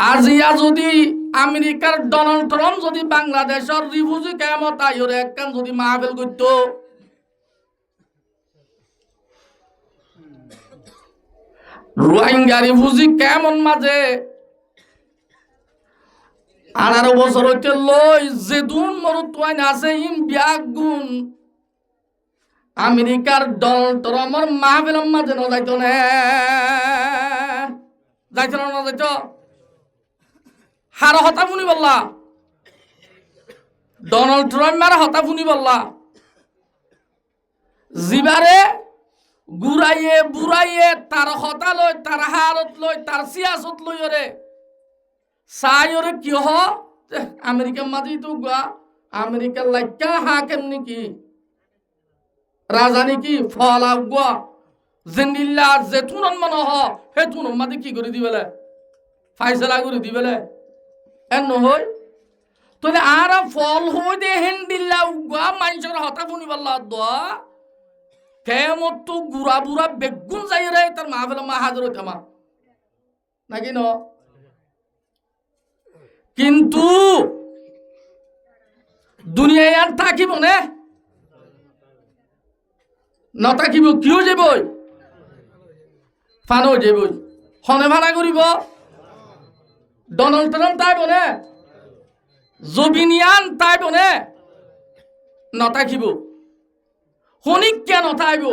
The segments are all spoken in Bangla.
আজিয়া যদি আমেরিকার ডোনাল্ড ট্রাম্প যদি বাংলাদেশের রিফিউজি কেমত আইরে একখান যদি মাহফিল করত, রোহিঙ্গা রিফিউজি কেমন মাঝে 18 বছর হইতে লই যেদুন মরুত্বাইন আছে ইন ব্যাগ গুণ আমেরিকার ডোনাল্ড ট্রাম্পের মাহফিলের মাঝে ন যাইতো না, যাইতো না যাইতো হার হতা শুনি বললা ডোনাল্ড ট্রাম্পের হতা শুনি বললা জিবারে গুড়াইয়ে বুড়াইয়ে তার হতা লই তার হারত লই তার সিয়াসত লই রে চাই ওরে কি হ আমেরিকার মাঝেই তো গা আমেরিকার লাইকা হাকেম নাকি রাজা নাকি ফলা গুয়া জেন্দিল্লা যেতুন মান হ হেতুন মাঝে কি করে দিবেলে ফাইসলা করে দিবেলে এন নহই তাহলে আর ফল হই দে হেন্দিল্লা গুয়া মানুষের হতা শুনি বললা দোয়া কেমন তো গুড়া বুড়া বেগুন যাই রে তার মাহফিল মা হাজার হইতে আমার নাকি ন কিন্তু দুনিয়ায় আর থাকিব নে নথাকিব কিয় যাবই ফানো যাবই হনে ভানা করিব ডোনাল্ড ট্রাম্প তাই বনে জবিনিয়ান তাই বনে নথাকিব হনিক কেন থাইব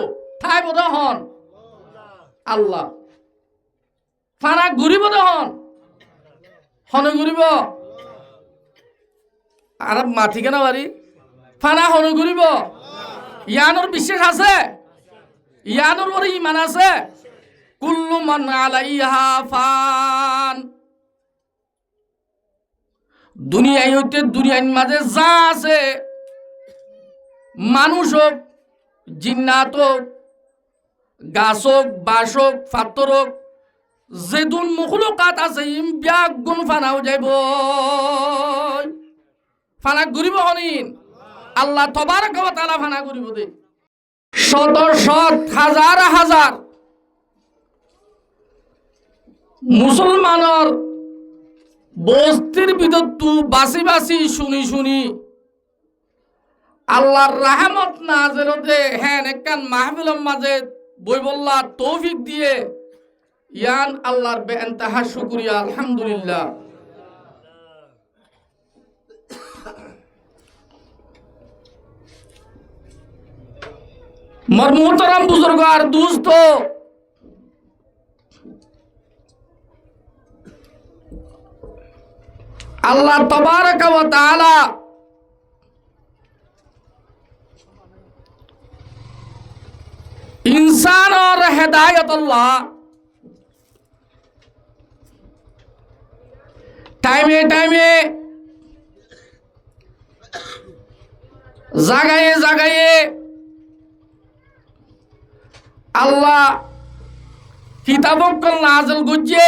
থাইব হন আল্লাহ ফানা ঘুরিব হন হনে ঘুরিব আর মাটি কেন বাড়ি ফানা হনে ঘুরিব ইয়ানোর বিশ্বাস আছে ইয়ানোর ওর ইমান আছে কুল্লু মান আলাইহা ফান দুনিয়ায় হইতে দুনিয়ার মাঝে যা আছে মানুষ হোক জিন্নাত হোক গাছ হোক বাস হোক ফাত্তর হোক যেদুন মুখলুকাত আছে ইম ব্যাগ গুণ ফানাও যাইব ফানা ঘুরিব হনিন আল্লাহ তবারক ওয়া তাআলা ফানা ঘুরিব দে শত শত হাজার হাজার মুসলমানের বস্তির ভিতর তু বাসি বাসি শুনি শুনি আল্লাহর রহমত নাযিল হতে হ্যাঁ একখান মাহফিলের মাঝে বই বললা তৌফিক দিয়ে ইয়ান আল্লাহর বেইনতাহা শুকরিয়া আলহামদুলিল্লাহ। मोर मोहतरम बुजुर्ग और दोस्तों अल्लाह तबारक व तआला इंसान और हिदायत अल्लाह टाइमे टाइमे জাগায়ে জাগায়ে আল্লাহ কিতাবকল নাযিল করছে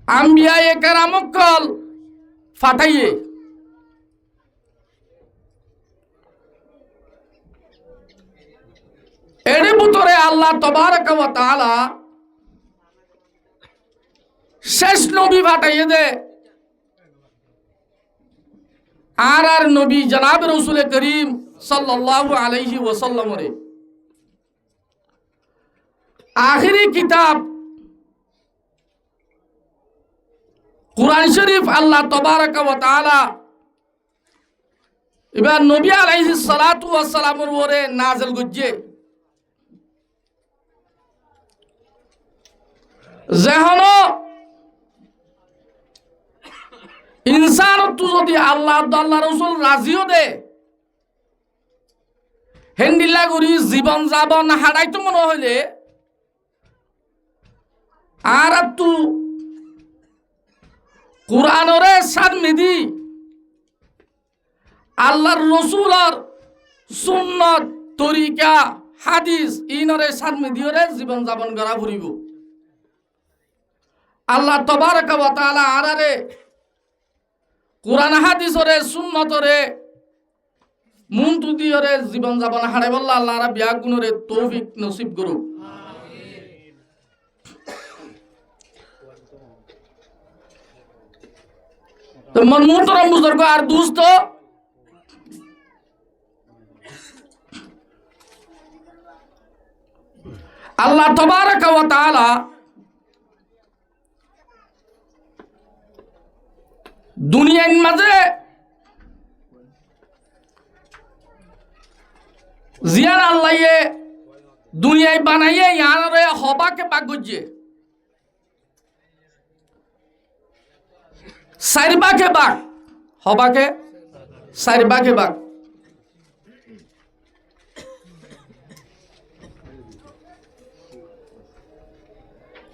আম্বিয়ায়ে কেরামকল ফাটাইয়ে এর ভিতরে আল্লাহ তবারক ওয়া তাআলা শেষ নবী ফাটাইয়ে দে আর নবী জনাব রাসূল করিম সাল্লাল্লাহু আলাইহি ওয়াসাল্লাম রে आखिरी किताब कुरान शरीफ अल्लाह तबारक व तआला এবার নবী আলাইহিস সালাতু ওয়াস সালামের উপরে নাযিল করছে যেহনো ইনসান তো যদি আল্লাহ আল্লাহ রাসূল রাজিও দে হেন্দিলা করি জীবন যাপন হারাইতো মনে হইলে আর তু কুরআনরে সারমিদি আল্লাহর রাসূলের সুন্নাত তরিকা হাদিস ইনরে সারমিদিরে জীবন যাপন করা ফুরিব আল্লাহ তবারক ওয়া তাআলা আরারে কুরআন হাদিসরে সুন্নতরে মুনতু দিয়রে জীবন যাপন হারাই বল্লা আল্লাহ রা বিয়া গুণরে তৌফিক নসিব করুক। তো মন মুহতরম বুজুর্গ আর দুস্ত, আল্লাহ তাবারাকা ওয়া তাআলা দুনিয়ার মাঝে জিয়ান আল্লাহে দুনিয়ায় বানাইয়ে ইয়ারে হবাকে পাক গজ্জে সাইরবাকে বাক হবাকে সাইরবাকে বাক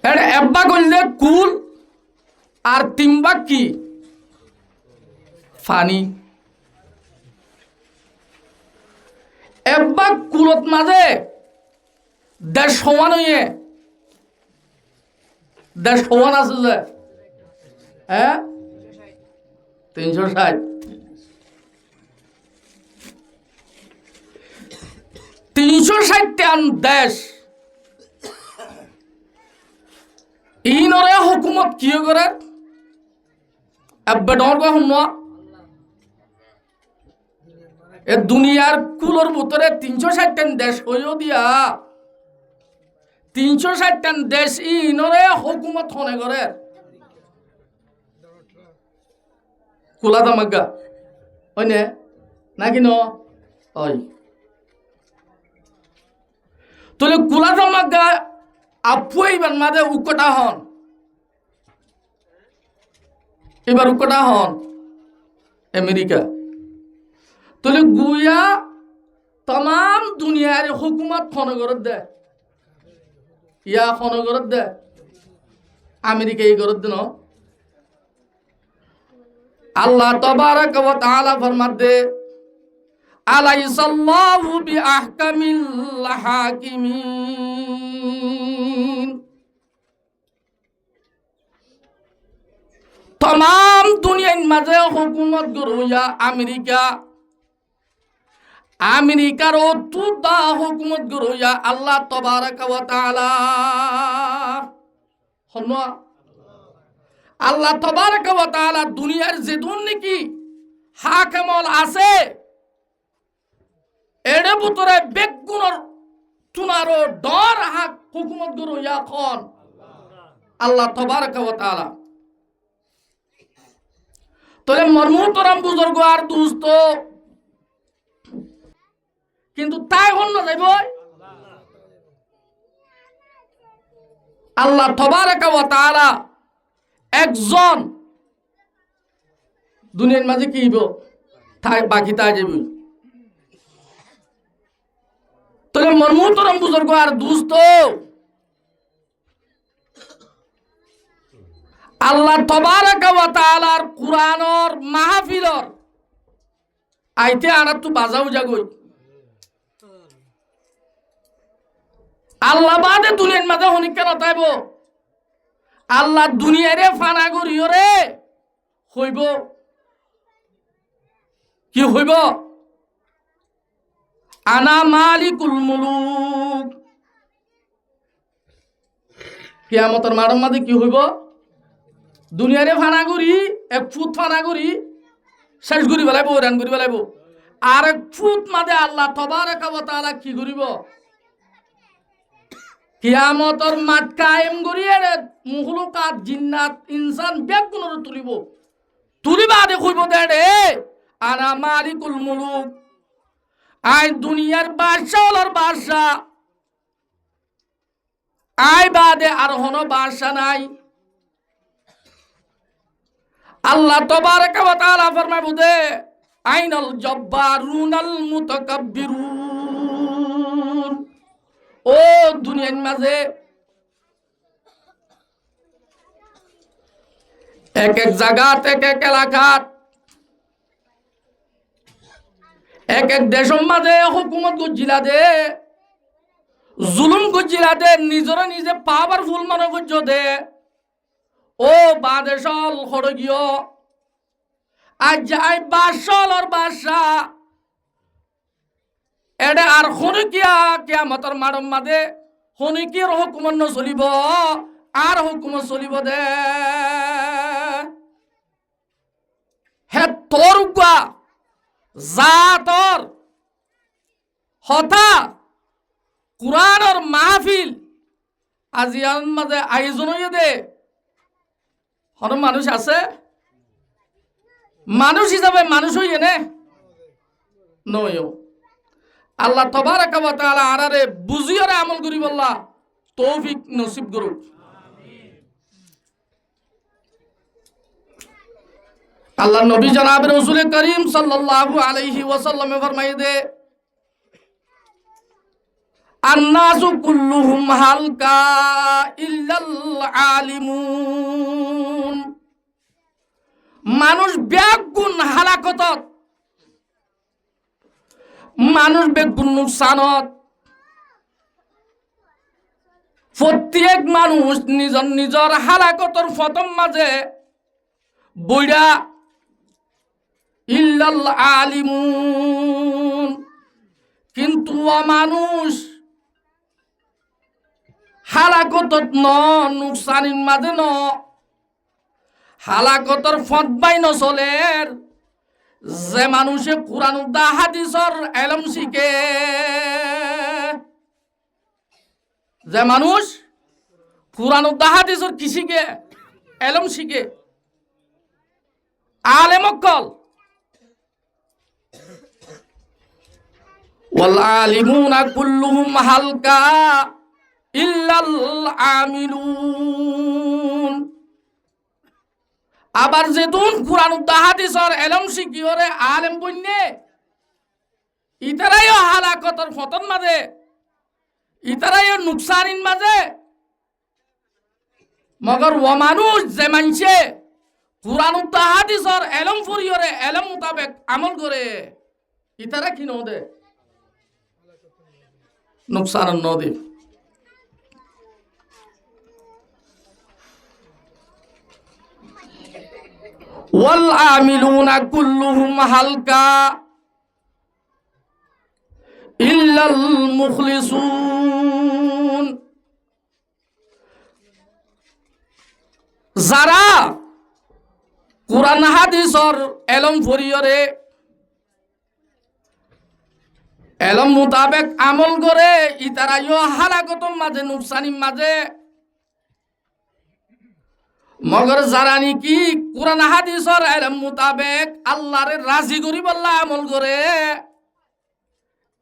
এর এব্বা কইলে কুল আর তিনবা কি ফানি এব্বা কুলত মাঝে দেশ সমান হইয়ে দেশ সমান আছে যে হ্যাঁ 360 360 দেশ ইনরে হুকুমত কি করে এব্বা ডর গো হুমা এ দুনিয়ার কুলোর ভিতরে 360 দেশ হইও দিয়া 360 দেশ ইনরে হুকুমত হনে করে কুলা দামাগা ওই নে নাকি ন ওই তোলে কুলা দামাগা আপুই বান মাদে উকটা হন এবার উকটা হন আমেরিকা তোলে গুয়া तमाम দুনিয়ার হুকুমত খনগরত দে ইয়া খনগরত দে আমেরিকা এই গরত দেন আল্লাহ তাবারাক ওয়া তাআলা ফরমাতে আলাইসাল্লাহু বিআহকামিল হাকিমিন तमाम দুনিয়ার মাঝে হুকুমত গরুয়া আমেরিকা আমেরিকার অতুদা হুকুমত গরুয়া আল্লাহ তাবারাক ওয়া তাআলা হনো আল্লাহ তাবারাক ওয়া তাআলা দুনিয়ার যে দুনিকি হাকামল আছে এর ভিতরে বেগুনর তুনারো ডর হাক হুকুমত গরুয়া খন আল্লাহ তাবারাক ওয়া তাআলা তোরে মর্মতরম বুজুর্গ আর দুস্ত কিন্তু তাই হন না যাইব আল্লাহ তাবারাকা ওয়া তাআলা একজন দুনিয়ার মাঝে কি হইব তাই বাকি তাই যাবে তোরে মর্মতরম বুজুর্গ আর দুস্ত আল্লাহ তাবারাকা ওয়া তাআলার কুরআনের মাহফিলর আইতে আনা তু বাজাও জাগই আল্লাহ বাদে দুনিয়ার মাঝে হনিকা নতাইব আল্লাহ দুনিয়ারে ফানা করিও রে হইব কি হইব আনা মালিকুল মুলুক কিয়ামতের মাঠের মাঝে কি হইব দুনিয়ারে ফানা করি এক ফুট ফানা করি শেষ করি বেলাইব রান করি বেলাইব আর এক ফুট মাঝে আল্লাহ তাবারাকা ওয়া তাআলা কি করিব কিয়ামতের মাঠ কায়েম করিয়ে মুখলুকাত জিন্নাত ইনসান বেগুনর তুলিব তুলিবা দে কইব দে আনা মালিকুল মুলুক আই দুনিয়ার বাদশাহর বাদশাহ আই বাদে আর হনো বাদশাহ নাই আল্লাহ তাবারাকা ওয়া তাআলা ফরমায় বুদে আইনাল জব্বারুনাল মুতাকাব্বিরুন ও দুনিয়ার মাঝে এক এক জায়গাত এক এক এলাকাত এক এক দেশের মাঝে হুকুমত গজিলা দে জুলুম গজিলা দে নিজরে নিজে পাওয়ারফুল মনে গজ্জ দে ও বাদেশল খড়গিয় আজ যাই বাদশাহর বাদশাহ এডে আর হনিকিয়া কিয়ামতের মাঠের মাঝে হনিকির হুকুমত নচলিব আর হুকুমত চলিব দে জাতর হতা কুরআনের মাহফিল আজিয়ার মাঝে আয়োজন হয়ে দে হর মানুষ আছে মানুষ হিসাবে মানুষ হইয়ে নে নয় আল্লাহ তবারাক ওয়া তাআলা আরারে বুঝিয়রে আমল করি বললা তৌফিক নসিব করুক আল্লাহ নবী জনাব রাসূল করিম সাল্লাল্লাহু আলাইহি ওয়াসাল্লাম ফরমায়ে দে আন্নাসু কুল্লুহুম হালকা ইল্লাল আলিমুন মানুষ ব্যাগুণ হালাকতত মানুষ বেগুণ নুকসানত প্রত্যেক মানুষ নিজর নিজর হালাকতর ফতম মাঝে বইরা ইল্লাল আলিমুন কিন্তু মানুষ হালাকতত ন নুকসানিন মাঝে ন হালাকতর ফত বাই নচলের যে মানুষে কুরআন দা হাদিসর এলম শিখে যে মানুষ কুরআন দা হাদিসর কি শিখে এলম শিখে আলেম অকল ওয়াল আলিমুনা কুল্লুহুম হালকা ইল্লাল আমিলুন আবার যেতুন কুরআন দা হাদিসর এলম শিখিওরে আলেম বন্যে ইতারাইও হালাকতর ফতন মাঝে ইতারাইও নুকসানিন মাঝে মগর ও মানুষ যে মানছে কুরআন দা হাদিসর এলম ফুরিওরে এলম মোতাবেক আমল করে ইতারা কি নদে নুকসান নদে ওয়াল আমিলুনা কুল্লুহুম হালকা ইল্লাল মুখলিসুন যারা কুরআন হাদিসর এলম ফরিয়রে এলম মোতাবেক আমল করে ইতারাইও হালাকতম মাঝে নুকসানির মাঝে মগর যারা নাকি কুরআন হাদিসর এলম মোতাবেক আল্লাহরে রাজি করি বল্লা আমল করে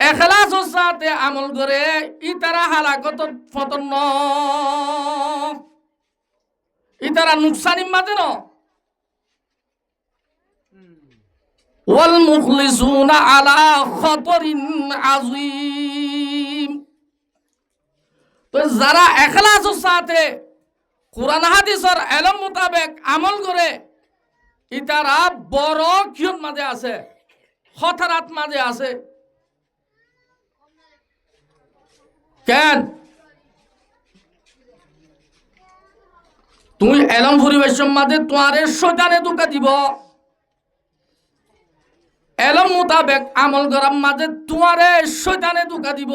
এখলাসের সাথে আমল করে ইতারা হালাকত ফতন ন ইতারা নুকসানির মাঝে ন ওয়াল মুখলিসুনা আলা খতরিন আযীম তো যারা ইখলাসের সাথে কুরআন হাদিসের এলম মোতাবেক আমল করে ইতারা বড় কিয়ত মাঝে আছে খতরাত মাঝে আছে কেন তুমি এলম পরিবেশের মাঝে তোমারে শয়তানে ধোঁকা দিব এলম মোতাবেক আমল করার মাঝে তোমারে শয়তানে ধোঁকা দিব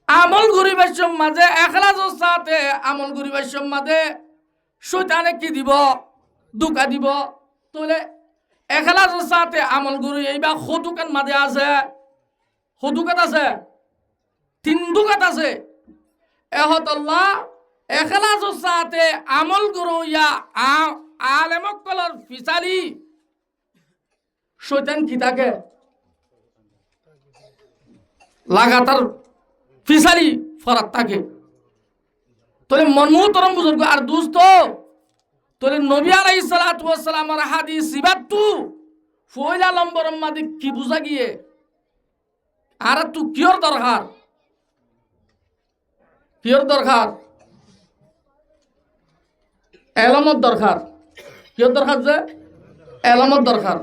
আমল পরিবেশের মাঝে ইখলাসের সাথে আমল পরিবেশের মাঝে শয়তানে কি দিব ধোঁকা দিব তাহলে ইখলাসের সাথে আমল করি এইবা হদুকান মাঝে আছে হদুকাত আছে তিন দুকাত আছে এহতল্লাহ ইখলাসের সাথে আমল করো ইয়া আলেমকলর ফিসালি শয়তান কি থাকে লাগাতার ফিসালি ফরাত থাকে তোলে মনমুহতরম বুজুর্গ আর দুস্ত তোলে নবী আলাইহিস সালাতু ওয়াস সালামের হাদিস সিবাতু ফয়লা লম্বরম মাদি কি বুঝা গিয়ে আর তু কিয়র দরকার এলমত দরকার কিয়র দরকার যে এলমত দরকার